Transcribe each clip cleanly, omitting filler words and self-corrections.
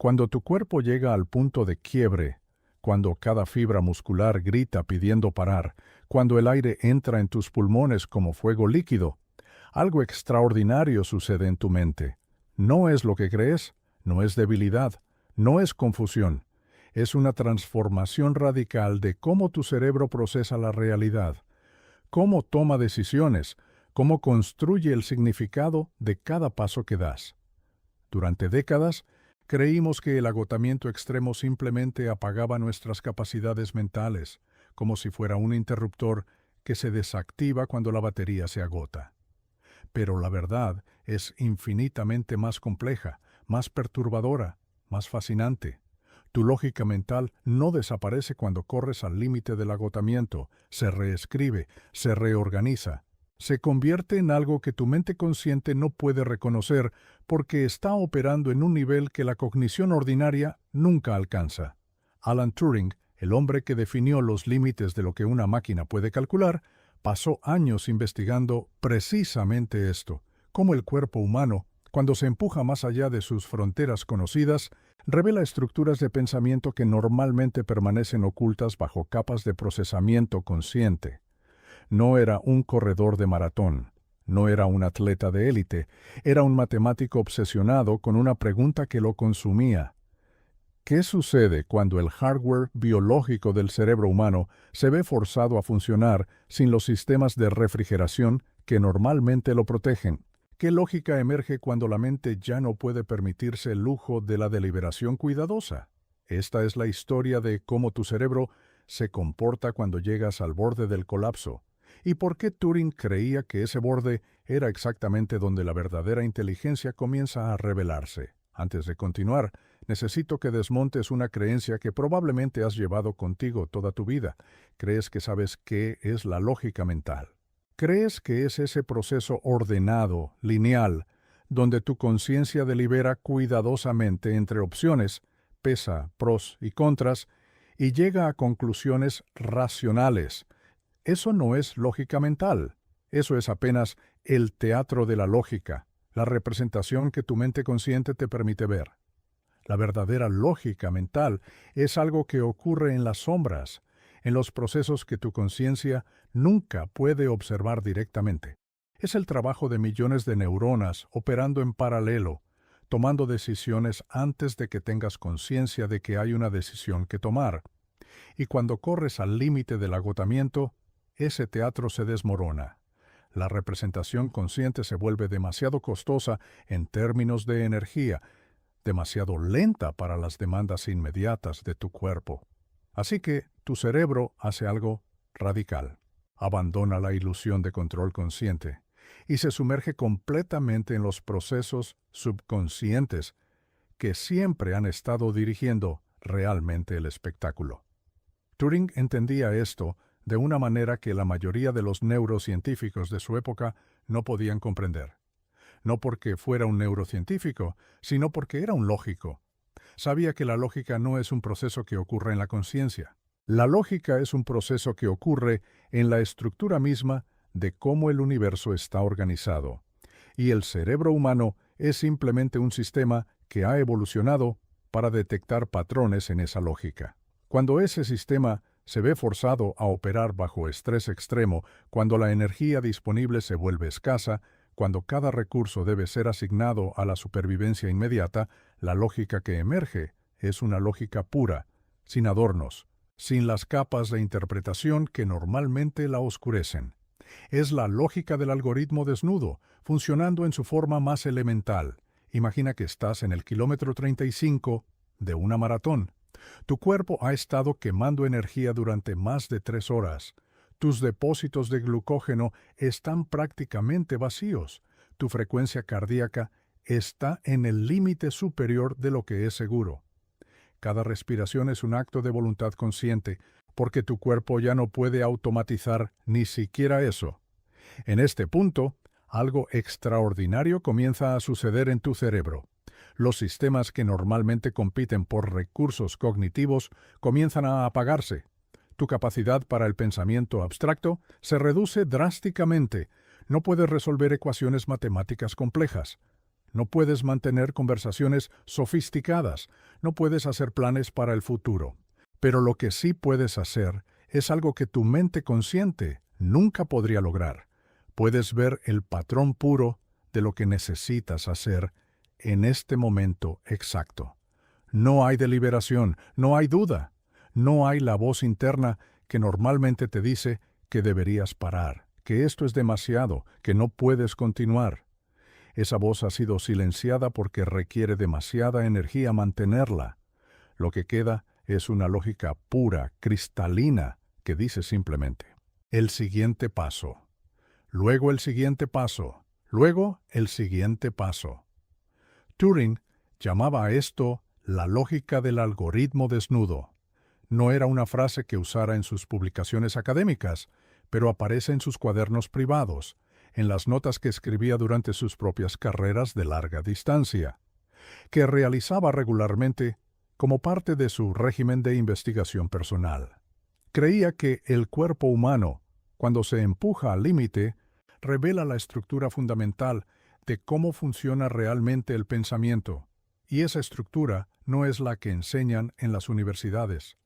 Cuando tu cuerpo llega al punto de quiebre, cuando cada fibra muscular grita pidiendo parar, cuando el aire entra en tus pulmones como fuego líquido, algo extraordinario sucede en tu mente. No es lo que crees, no es debilidad, no es confusión. Es una transformación radical de cómo tu cerebro procesa la realidad, cómo toma decisiones, cómo construye el significado de cada paso que das. Durante décadas, creímos que el agotamiento extremo simplemente apagaba nuestras capacidades mentales, como si fuera un interruptor que se desactiva cuando la batería se agota. Pero la verdad es infinitamente más compleja, más perturbadora, más fascinante. Tu lógica mental no desaparece cuando corres al límite del agotamiento, se reescribe, se reorganiza. Se convierte en algo que tu mente consciente no puede reconocer porque está operando en un nivel que la cognición ordinaria nunca alcanza. Alan Turing, el hombre que definió los límites de lo que una máquina puede calcular, pasó años investigando precisamente esto, cómo el cuerpo humano, cuando se empuja más allá de sus fronteras conocidas, revela estructuras de pensamiento que normalmente permanecen ocultas bajo capas de procesamiento consciente. No era un corredor de maratón, no era un atleta de élite, era un matemático obsesionado con una pregunta que lo consumía. ¿Qué sucede cuando el hardware biológico del cerebro humano se ve forzado a funcionar sin los sistemas de refrigeración que normalmente lo protegen? ¿Qué lógica emerge cuando la mente ya no puede permitirse el lujo de la deliberación cuidadosa? Esta es la historia de cómo tu cerebro se comporta cuando llegas al borde del colapso. ¿Y por qué Turing creía que ese borde era exactamente donde la verdadera inteligencia comienza a revelarse? Antes de continuar, necesito que desmontes una creencia que probablemente has llevado contigo toda tu vida. Crees que sabes qué es la lógica mental. Crees que es ese proceso ordenado, lineal, donde tu conciencia delibera cuidadosamente entre opciones, pesa pros y contras, y llega a conclusiones racionales. Eso no es lógica mental. Eso es apenas el teatro de la lógica, la representación que tu mente consciente te permite ver. La verdadera lógica mental es algo que ocurre en las sombras, en los procesos que tu conciencia nunca puede observar directamente. Es el trabajo de millones de neuronas operando en paralelo, tomando decisiones antes de que tengas conciencia de que hay una decisión que tomar. Y cuando corres al límite del agotamiento, ese teatro se desmorona. La representación consciente se vuelve demasiado costosa en términos de energía, demasiado lenta para las demandas inmediatas de tu cuerpo. Así que tu cerebro hace algo radical. Abandona la ilusión de control consciente y se sumerge completamente en los procesos subconscientes que siempre han estado dirigiendo realmente el espectáculo. Turing entendía esto de una manera que la mayoría de los neurocientíficos de su época no podían comprender. No porque fuera un neurocientífico, sino porque era un lógico. Sabía que la lógica no es un proceso que ocurre en la conciencia. La lógica es un proceso que ocurre en la estructura misma de cómo el universo está organizado. Y el cerebro humano es simplemente un sistema que ha evolucionado para detectar patrones en esa lógica. Cuando ese sistema se ve forzado a operar bajo estrés extremo, cuando la energía disponible se vuelve escasa, cuando cada recurso debe ser asignado a la supervivencia inmediata, la lógica que emerge es una lógica pura, sin adornos, sin las capas de interpretación que normalmente la oscurecen. Es la lógica del algoritmo desnudo, funcionando en su forma más elemental. Imagina que estás en el kilómetro 35 de una maratón. Tu cuerpo ha estado quemando energía durante más de 3 horas. Tus depósitos de glucógeno están prácticamente vacíos. Tu frecuencia cardíaca está en el límite superior de lo que es seguro. Cada respiración es un acto de voluntad consciente, porque tu cuerpo ya no puede automatizar ni siquiera eso. En este punto, algo extraordinario comienza a suceder en tu cerebro. Los sistemas que normalmente compiten por recursos cognitivos comienzan a apagarse. Tu capacidad para el pensamiento abstracto se reduce drásticamente. No puedes resolver ecuaciones matemáticas complejas. No puedes mantener conversaciones sofisticadas, no puedes hacer planes para el futuro. Pero lo que sí puedes hacer es algo que tu mente consciente nunca podría lograr. Puedes ver el patrón puro de lo que necesitas hacer en este momento exacto. No hay deliberación, no hay duda, no hay la voz interna que normalmente te dice que deberías parar, que esto es demasiado, que no puedes continuar. Esa voz ha sido silenciada porque requiere demasiada energía mantenerla. Lo que queda es una lógica pura, cristalina, que dice simplemente: el siguiente paso, luego el siguiente paso, luego el siguiente paso. Turing llamaba a esto la lógica del algoritmo desnudo. No era una frase que usara en sus publicaciones académicas, pero aparece en sus cuadernos privados, en las notas que escribía durante sus propias carreras de larga distancia, que realizaba regularmente como parte de su régimen de investigación personal. Creía que el cuerpo humano, cuando se empuja al límite, revela la estructura fundamental de cómo funciona realmente el pensamiento, y esa estructura no es la que enseñan en las universidades,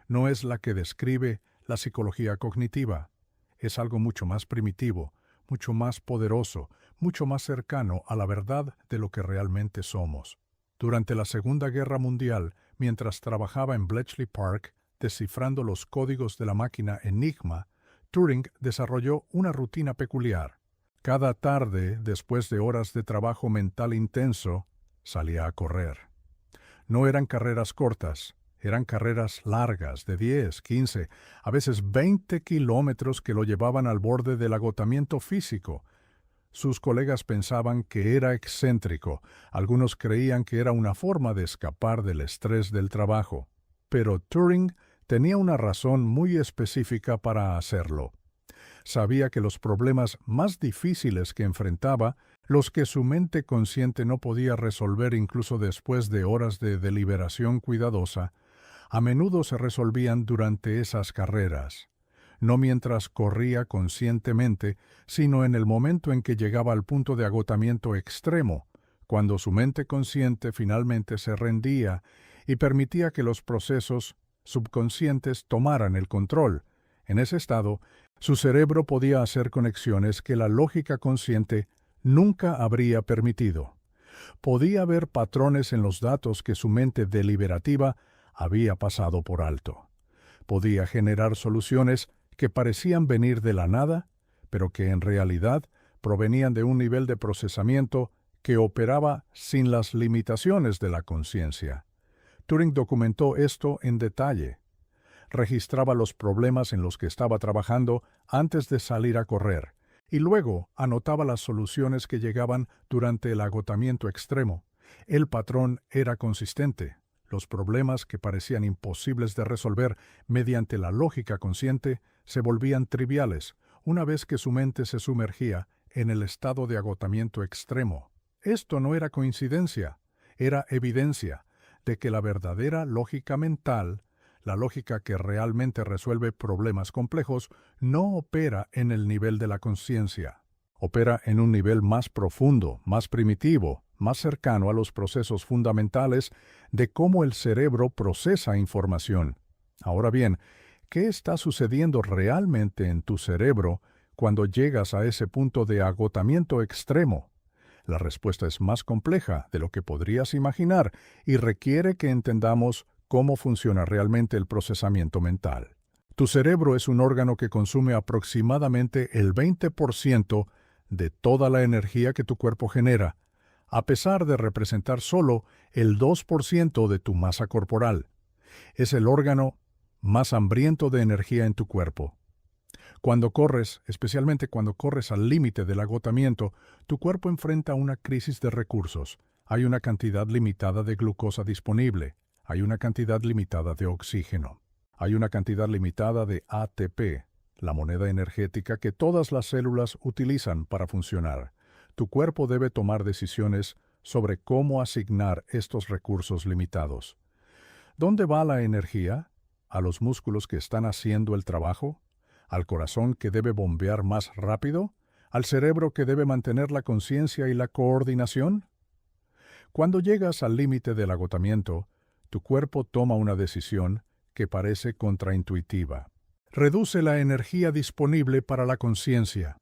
no es la que describe la psicología cognitiva, es algo mucho más primitivo, mucho más poderoso, mucho más cercano a la verdad de lo que realmente somos. Durante la Segunda Guerra Mundial, mientras trabajaba en Bletchley Park, descifrando los códigos de la máquina Enigma, Turing desarrolló una rutina peculiar. Cada tarde, después de horas de trabajo mental intenso, salía a correr. No eran carreras cortas, eran carreras largas de 10, 15, a veces 20 kilómetros que lo llevaban al borde del agotamiento físico. Sus colegas pensaban que era excéntrico, algunos creían que era una forma de escapar del estrés del trabajo. Pero Turing tenía una razón muy específica para hacerlo. Sabía que los problemas más difíciles que enfrentaba, los que su mente consciente no podía resolver incluso después de horas de deliberación cuidadosa, a menudo se resolvían durante esas carreras. No mientras corría conscientemente, sino en el momento en que llegaba al punto de agotamiento extremo, cuando su mente consciente finalmente se rendía y permitía que los procesos subconscientes tomaran el control. En ese estado, su cerebro podía hacer conexiones que la lógica consciente nunca habría permitido. Podía ver patrones en los datos que su mente deliberativa había pasado por alto. Podía generar soluciones que parecían venir de la nada, pero que en realidad provenían de un nivel de procesamiento que operaba sin las limitaciones de la conciencia. Turing documentó esto en detalle. Registraba los problemas en los que estaba trabajando antes de salir a correr, y luego anotaba las soluciones que llegaban durante el agotamiento extremo. El patrón era consistente. Los problemas que parecían imposibles de resolver mediante la lógica consciente se volvían triviales una vez que su mente se sumergía en el estado de agotamiento extremo. Esto no era coincidencia, era evidencia de que la verdadera lógica mental, la lógica que realmente resuelve problemas complejos, no opera en el nivel de la conciencia. Opera en un nivel más profundo, más primitivo, más cercano a los procesos fundamentales de cómo el cerebro procesa información. Ahora bien, ¿qué está sucediendo realmente en tu cerebro cuando llegas a ese punto de agotamiento extremo? La respuesta es más compleja de lo que podrías imaginar y requiere que entendamos cómo funciona realmente el procesamiento mental. Tu cerebro es un órgano que consume aproximadamente el 20% de toda la energía que tu cuerpo genera, a pesar de representar solo el 2% de tu masa corporal. Es el órgano más hambriento de energía en tu cuerpo. Cuando corres, especialmente cuando corres al límite del agotamiento, tu cuerpo enfrenta una crisis de recursos. Hay una cantidad limitada de glucosa disponible. Hay una cantidad limitada de oxígeno. Hay una cantidad limitada de ATP, la moneda energética que todas las células utilizan para funcionar. Tu cuerpo debe tomar decisiones sobre cómo asignar estos recursos limitados. ¿Dónde va la energía? ¿A los músculos que están haciendo el trabajo? ¿Al corazón que debe bombear más rápido? ¿Al cerebro que debe mantener la conciencia y la coordinación? Cuando llegas al límite del agotamiento, tu cuerpo toma una decisión que parece contraintuitiva. Reduce la energía disponible para la conciencia.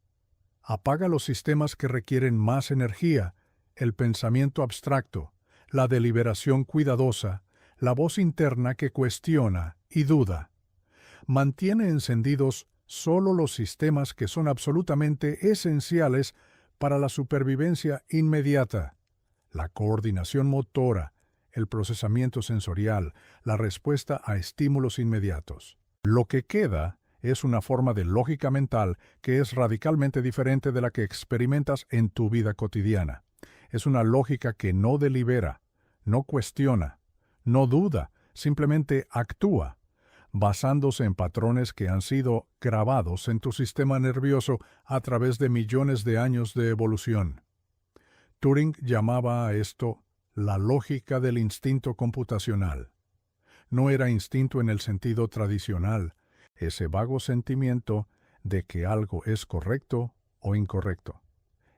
Apaga los sistemas que requieren más energía, el pensamiento abstracto, la deliberación cuidadosa, la voz interna que cuestiona y duda. Mantiene encendidos solo los sistemas que son absolutamente esenciales para la supervivencia inmediata: la coordinación motora, el procesamiento sensorial, la respuesta a estímulos inmediatos. Lo que queda es una forma de lógica mental que es radicalmente diferente de la que experimentas en tu vida cotidiana. Es una lógica que no delibera, no cuestiona, no duda, simplemente actúa, basándose en patrones que han sido grabados en tu sistema nervioso a través de millones de años de evolución. Turing llamaba a esto la lógica del instinto computacional. No era instinto en el sentido tradicional, ese vago sentimiento de que algo es correcto o incorrecto.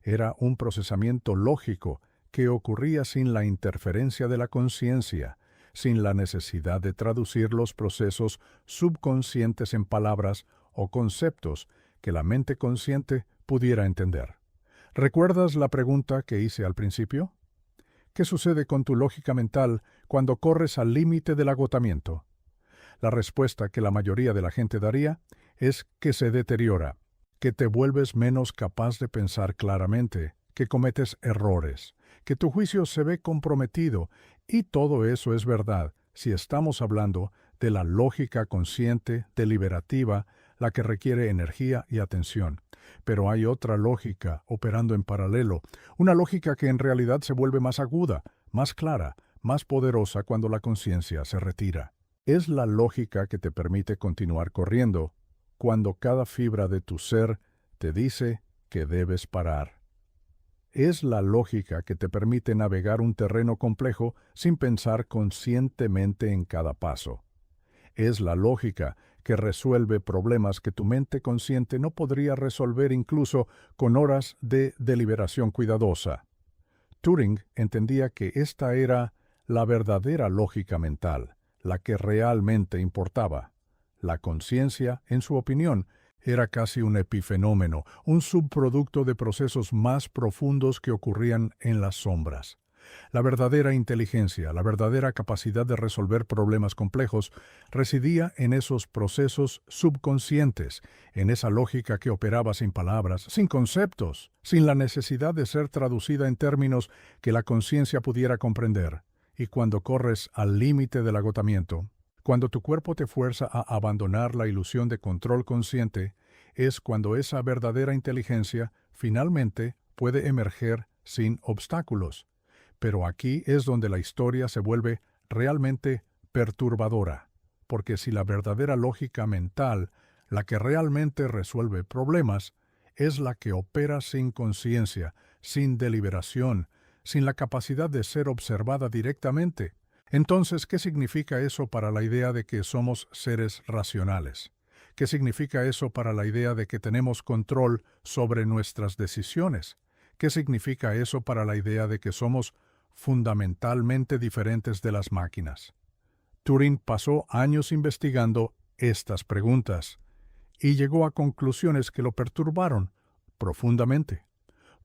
Era un procesamiento lógico que ocurría sin la interferencia de la conciencia, sin la necesidad de traducir los procesos subconscientes en palabras o conceptos que la mente consciente pudiera entender. ¿Recuerdas la pregunta que hice al principio? ¿Qué sucede con tu lógica mental cuando corres al límite del agotamiento? La respuesta que la mayoría de la gente daría es que se deteriora, que te vuelves menos capaz de pensar claramente, que cometes errores, que tu juicio se ve comprometido, y todo eso es verdad si estamos hablando de la lógica consciente, deliberativa, la que requiere energía y atención. Pero hay otra lógica operando en paralelo, una lógica que en realidad se vuelve más aguda, más clara, más poderosa cuando la conciencia se retira. Es la lógica que te permite continuar corriendo, cuando cada fibra de tu ser te dice que debes parar. Es la lógica que te permite navegar un terreno complejo sin pensar conscientemente en cada paso. Es la lógica que resuelve problemas que tu mente consciente no podría resolver incluso con horas de deliberación cuidadosa. Turing entendía que esta era la verdadera lógica mental, la que realmente importaba. La conciencia, en su opinión, era casi un epifenómeno, un subproducto de procesos más profundos que ocurrían en las sombras. La verdadera inteligencia, la verdadera capacidad de resolver problemas complejos, residía en esos procesos subconscientes, en esa lógica que operaba sin palabras, sin conceptos, sin la necesidad de ser traducida en términos que la conciencia pudiera comprender. Y cuando corres al límite del agotamiento, cuando tu cuerpo te fuerza a abandonar la ilusión de control consciente, es cuando esa verdadera inteligencia finalmente puede emerger sin obstáculos. Pero aquí es donde la historia se vuelve realmente perturbadora, porque si la verdadera lógica mental, la que realmente resuelve problemas, es la que opera sin conciencia, sin deliberación, sin la capacidad de ser observada directamente, entonces, ¿qué significa eso para la idea de que somos seres racionales? ¿Qué significa eso para la idea de que tenemos control sobre nuestras decisiones? ¿Qué significa eso para la idea de que somos fundamentalmente diferentes de las máquinas? Turing pasó años investigando estas preguntas y llegó a conclusiones que lo perturbaron profundamente.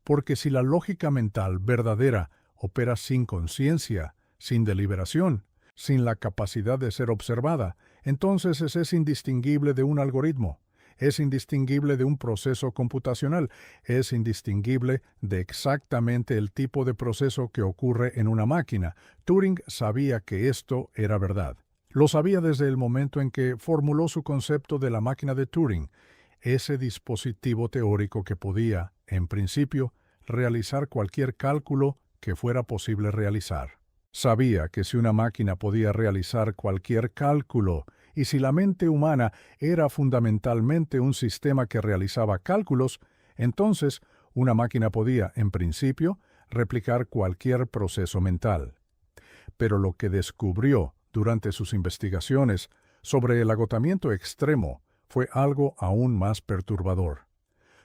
Porque si la lógica mental verdadera opera sin conciencia, sin deliberación, sin la capacidad de ser observada, entonces es indistinguible de un algoritmo, es indistinguible de un proceso computacional, es indistinguible de exactamente el tipo de proceso que ocurre en una máquina. Turing sabía que esto era verdad. Lo sabía desde el momento en que formuló su concepto de la máquina de Turing, ese dispositivo teórico que podía, en principio, realizar cualquier cálculo que fuera posible realizar. Sabía que si una máquina podía realizar cualquier cálculo, y si la mente humana era fundamentalmente un sistema que realizaba cálculos, entonces una máquina podía, en principio, replicar cualquier proceso mental. Pero lo que descubrió durante sus investigaciones sobre el agotamiento extremo fue algo aún más perturbador.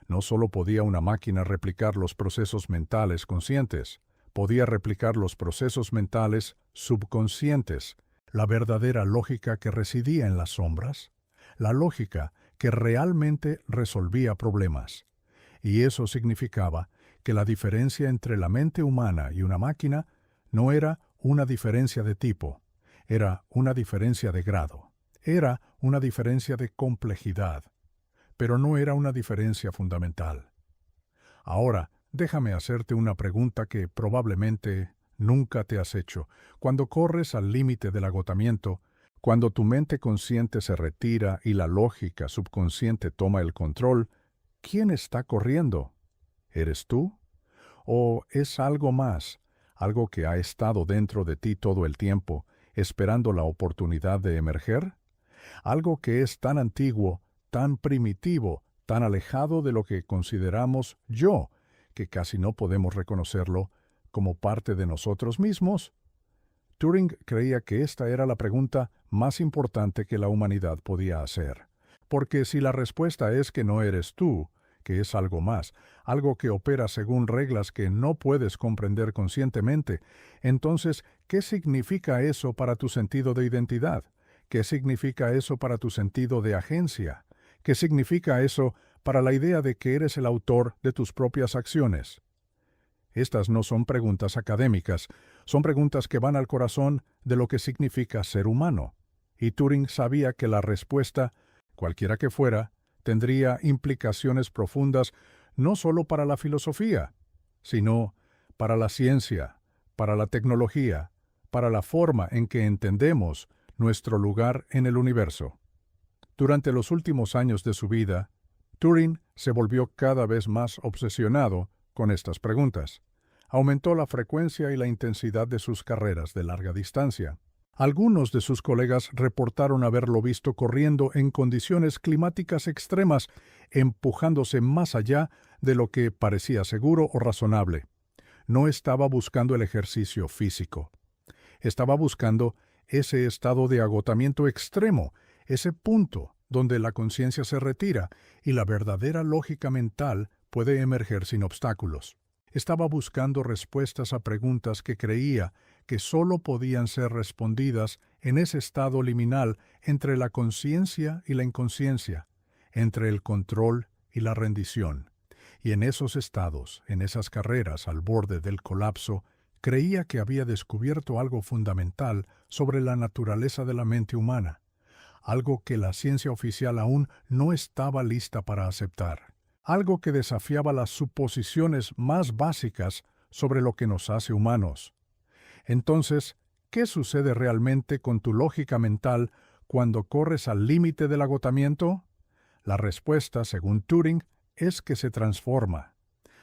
No solo podía una máquina replicar los procesos mentales conscientes, podía replicar los procesos mentales subconscientes, la verdadera lógica que residía en las sombras, la lógica que realmente resolvía problemas. Y eso significaba que la diferencia entre la mente humana y una máquina no era una diferencia de tipo, era una diferencia de grado, era una diferencia de complejidad, pero no era una diferencia fundamental. Ahora, déjame hacerte una pregunta que probablemente nunca te has hecho. Cuando corres al límite del agotamiento, cuando tu mente consciente se retira y la lógica subconsciente toma el control, ¿quién está corriendo? ¿Eres tú? ¿O es algo más, algo que ha estado dentro de ti todo el tiempo, esperando la oportunidad de emerger? Algo que es tan antiguo, tan primitivo, tan alejado de lo que consideramos yo, que casi no podemos reconocerlo como parte de nosotros mismos. Turing creía que esta era la pregunta más importante que la humanidad podía hacer. Porque si la respuesta es que no eres tú, que es algo más, algo que opera según reglas que no puedes comprender conscientemente, entonces, ¿qué significa eso para tu sentido de identidad? ¿Qué significa eso para tu sentido de agencia? ¿Qué significa eso para la idea de que eres el autor de tus propias acciones? Estas no son preguntas académicas, son preguntas que van al corazón de lo que significa ser humano. Y Turing sabía que la respuesta, cualquiera que fuera, tendría implicaciones profundas no solo para la filosofía, sino para la ciencia, para la tecnología, para la forma en que entendemos nuestro lugar en el universo. Durante los últimos años de su vida, Turing se volvió cada vez más obsesionado con estas preguntas. Aumentó la frecuencia y la intensidad de sus carreras de larga distancia. Algunos de sus colegas reportaron haberlo visto corriendo en condiciones climáticas extremas, empujándose más allá de lo que parecía seguro o razonable. No estaba buscando el ejercicio físico. Estaba buscando ese estado de agotamiento extremo, ese punto donde la conciencia se retira y la verdadera lógica mental puede emerger sin obstáculos. Estaba buscando respuestas a preguntas que creía que sólo podían ser respondidas en ese estado liminal entre la conciencia y la inconsciencia, entre el control y la rendición. Y en esos estados, en esas carreras al borde del colapso, creía que había descubierto algo fundamental sobre la naturaleza de la mente humana, algo que la ciencia oficial aún no estaba lista para aceptar, algo que desafiaba las suposiciones más básicas sobre lo que nos hace humanos. Entonces, ¿qué sucede realmente con tu lógica mental cuando corres al límite del agotamiento? La respuesta, según Turing, es que se transforma.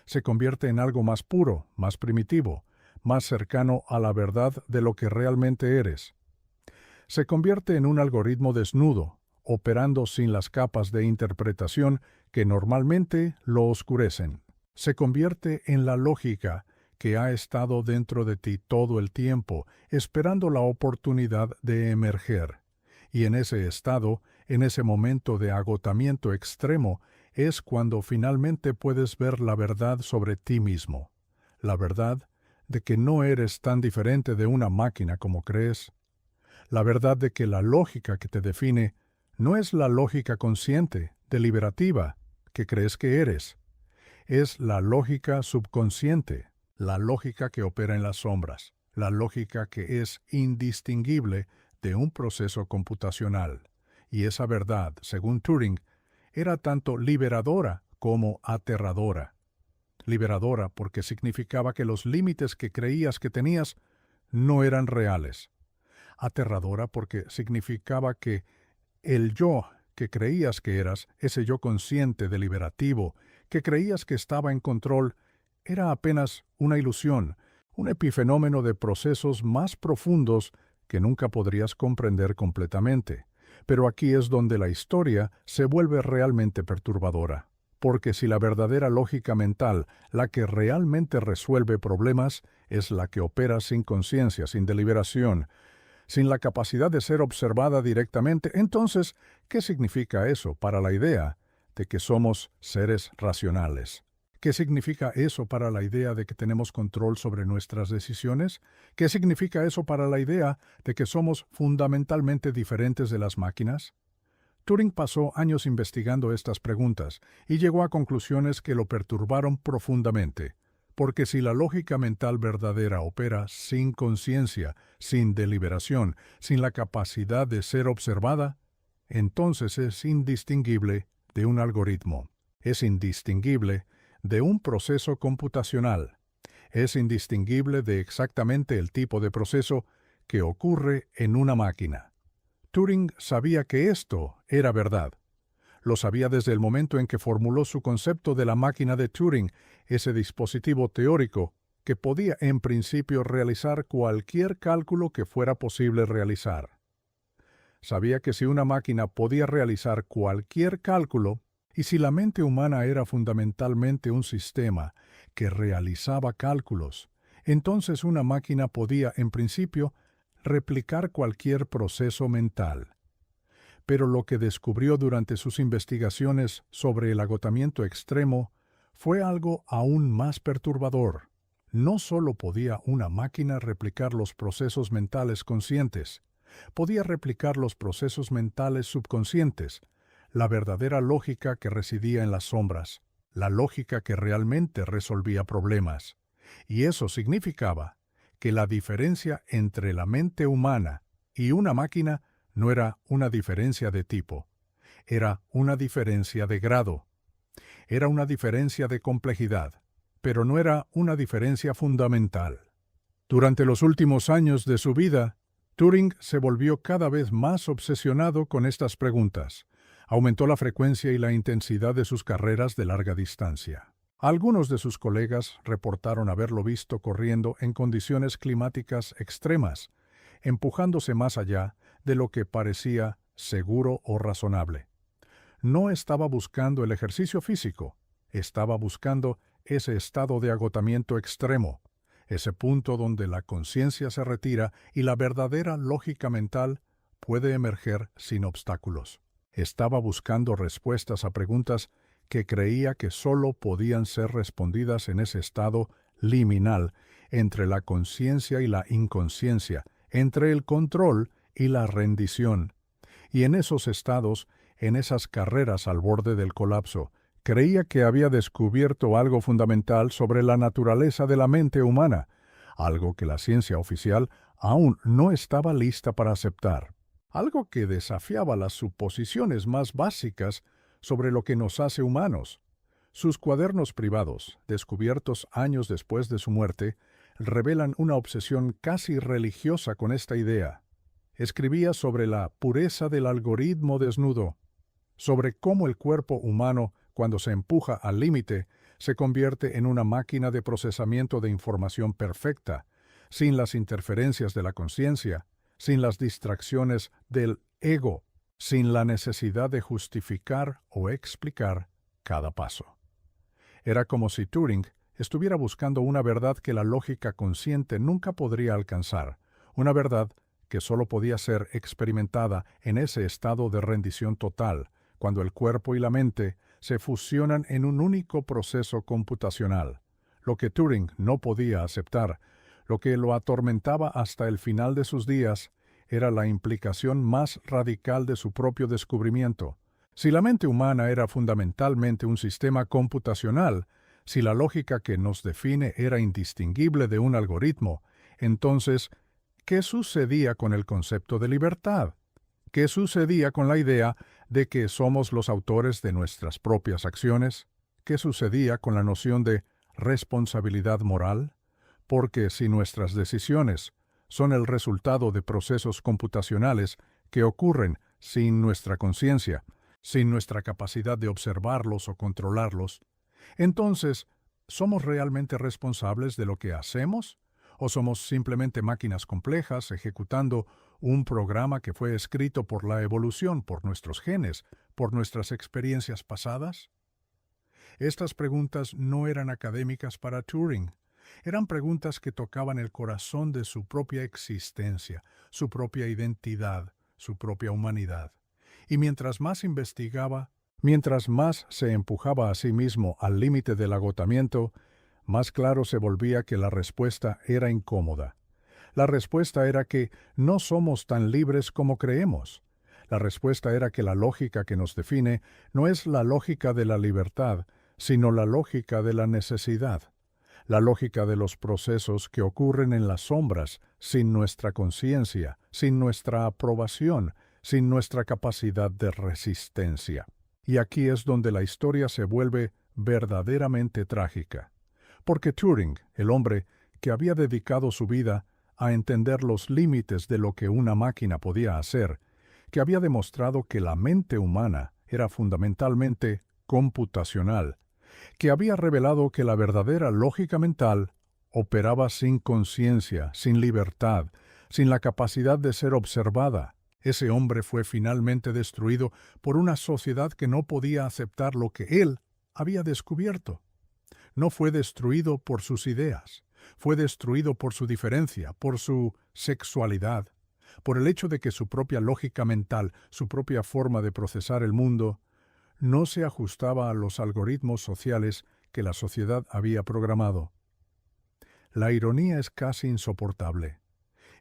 Se convierte en algo más puro, más primitivo, más cercano a la verdad de lo que realmente eres. Se convierte en un algoritmo desnudo, operando sin las capas de interpretación que normalmente lo oscurecen. Se convierte en la lógica que ha estado dentro de ti todo el tiempo, esperando la oportunidad de emerger. Y en ese estado, en ese momento de agotamiento extremo, es cuando finalmente puedes ver la verdad sobre ti mismo. La verdad de que no eres tan diferente de una máquina como crees. La verdad de que la lógica que te define no es la lógica consciente, deliberativa, que crees que eres. Es la lógica subconsciente, la lógica que opera en las sombras, la lógica que es indistinguible de un proceso computacional. Y esa verdad, según Turing, era tanto liberadora como aterradora. Liberadora porque significaba que los límites que creías que tenías no eran reales. Aterradora porque significaba que el yo que creías que eras, ese yo consciente, deliberativo, que creías que estaba en control, era apenas una ilusión, un epifenómeno de procesos más profundos que nunca podrías comprender completamente. Pero aquí es donde la historia se vuelve realmente perturbadora. Porque si la verdadera lógica mental, la que realmente resuelve problemas, es la que opera sin conciencia, sin deliberación, sin la capacidad de ser observada directamente, entonces, ¿qué significa eso para la idea de que somos seres racionales? ¿Qué significa eso para la idea de que tenemos control sobre nuestras decisiones? ¿Qué significa eso para la idea de que somos fundamentalmente diferentes de las máquinas? Turing pasó años investigando estas preguntas y llegó a conclusiones que lo perturbaron profundamente, porque si la lógica mental verdadera opera sin conciencia, sin deliberación, sin la capacidad de ser observada, entonces es indistinguible de un algoritmo, es indistinguible de un proceso computacional, es indistinguible de exactamente el tipo de proceso que ocurre en una máquina. Turing sabía que esto era verdad. Lo sabía desde el momento en que formuló su concepto de la máquina de Turing, ese dispositivo teórico que podía en principio realizar cualquier cálculo que fuera posible realizar. Sabía que si una máquina podía realizar cualquier cálculo, y si la mente humana era fundamentalmente un sistema que realizaba cálculos, entonces una máquina podía, en principio, replicar cualquier proceso mental. Pero lo que descubrió durante sus investigaciones sobre el agotamiento extremo fue algo aún más perturbador. No solo podía una máquina replicar los procesos mentales conscientes, podía replicar los procesos mentales subconscientes, la verdadera lógica que residía en las sombras, la lógica que realmente resolvía problemas. Y eso significaba que la diferencia entre la mente humana y una máquina no era una diferencia de tipo, era una diferencia de grado, era una diferencia de complejidad, pero no era una diferencia fundamental. Durante los últimos años de su vida, Turing se volvió cada vez más obsesionado con estas preguntas. Aumentó la frecuencia y la intensidad de sus carreras de larga distancia. Algunos de sus colegas reportaron haberlo visto corriendo en condiciones climáticas extremas, empujándose más allá de lo que parecía seguro o razonable. No estaba buscando el ejercicio físico, estaba buscando ese estado de agotamiento extremo, ese punto donde la conciencia se retira y la verdadera lógica mental puede emerger sin obstáculos. Estaba buscando respuestas a preguntas que creía que solo podían ser respondidas en ese estado liminal entre la conciencia y la inconsciencia, entre el control y la rendición. Y en esos estados, en esas carreras al borde del colapso, creía que había descubierto algo fundamental sobre la naturaleza de la mente humana, algo que la ciencia oficial aún no estaba lista para aceptar, algo que desafiaba las suposiciones más básicas sobre lo que nos hace humanos. Sus cuadernos privados, descubiertos años después de su muerte, revelan una obsesión casi religiosa con esta idea. Escribía sobre la pureza del algoritmo desnudo, sobre cómo el cuerpo humano, cuando se empuja al límite, se convierte en una máquina de procesamiento de información perfecta, sin las interferencias de la conciencia, sin las distracciones del ego, sin la necesidad de justificar o explicar cada paso. Era como si Turing estuviera buscando una verdad que la lógica consciente nunca podría alcanzar, una verdad que solo podía ser experimentada en ese estado de rendición total, cuando el cuerpo y la mente se fusionan en un único proceso computacional. Lo que Turing no podía aceptar, lo que lo atormentaba hasta el final de sus días, era la implicación más radical de su propio descubrimiento. Si la mente humana era fundamentalmente un sistema computacional, si la lógica que nos define era indistinguible de un algoritmo, entonces, ¿qué sucedía con el concepto de libertad? ¿Qué sucedía con la idea de que somos los autores de nuestras propias acciones? ¿Qué sucedía con la noción de responsabilidad moral? Porque si nuestras decisiones son el resultado de procesos computacionales que ocurren sin nuestra conciencia, sin nuestra capacidad de observarlos o controlarlos, entonces, ¿somos realmente responsables de lo que hacemos? ¿O somos simplemente máquinas complejas ejecutando un programa que fue escrito por la evolución, por nuestros genes, por nuestras experiencias pasadas? Estas preguntas no eran académicas para Turing. Eran preguntas que tocaban el corazón de su propia existencia, su propia identidad, su propia humanidad. Y mientras más investigaba, Mientras más se empujaba a sí mismo al límite del agotamiento, más claro se volvía que la respuesta era incómoda. La respuesta era que no somos tan libres como creemos. La respuesta era que la lógica que nos define no es la lógica de la libertad, sino la lógica de la necesidad, la lógica de los procesos que ocurren en las sombras, sin nuestra conciencia, sin nuestra aprobación, sin nuestra capacidad de resistencia. Y aquí es donde la historia se vuelve verdaderamente trágica. Porque Turing, el hombre que había dedicado su vida a entender los límites de lo que una máquina podía hacer, que había demostrado que la mente humana era fundamentalmente computacional, que había revelado que la verdadera lógica mental operaba sin conciencia, sin libertad, sin la capacidad de ser observada. Ese hombre fue finalmente destruido por una sociedad que no podía aceptar lo que él había descubierto. No fue destruido por sus ideas, fue destruido por su diferencia, por su sexualidad, por el hecho de que su propia lógica mental, su propia forma de procesar el mundo, no se ajustaba a los algoritmos sociales que la sociedad había programado. La ironía es casi insoportable.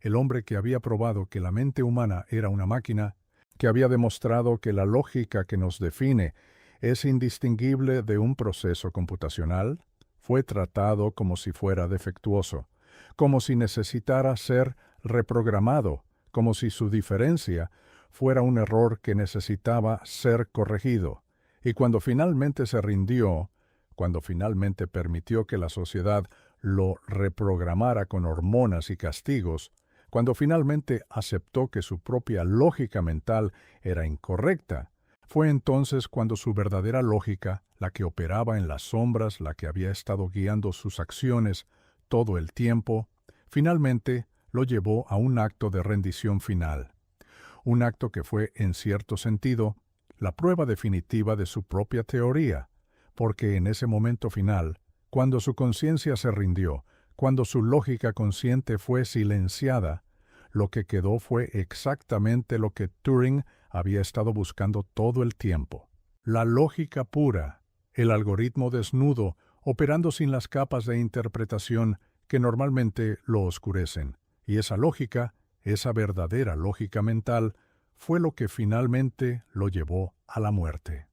El hombre que había probado que la mente humana era una máquina, que había demostrado que la lógica que nos define es indistinguible de un proceso computacional, fue tratado como si fuera defectuoso, como si necesitara ser reprogramado, como si su diferencia fuera un error que necesitaba ser corregido. Y cuando finalmente se rindió, cuando finalmente permitió que la sociedad lo reprogramara con hormonas y castigos, cuando finalmente aceptó que su propia lógica mental era incorrecta, fue entonces cuando su verdadera lógica, la que operaba en las sombras, la que había estado guiando sus acciones todo el tiempo, finalmente lo llevó a un acto de rendición final. Un acto que fue, en cierto sentido, la prueba definitiva de su propia teoría, porque en ese momento final, cuando su conciencia se rindió, cuando su lógica consciente fue silenciada, lo que quedó fue exactamente lo que Turing había estado buscando todo el tiempo. La lógica pura, el algoritmo desnudo, operando sin las capas de interpretación que normalmente lo oscurecen. Y esa lógica, esa verdadera lógica mental, fue lo que finalmente lo llevó a la muerte.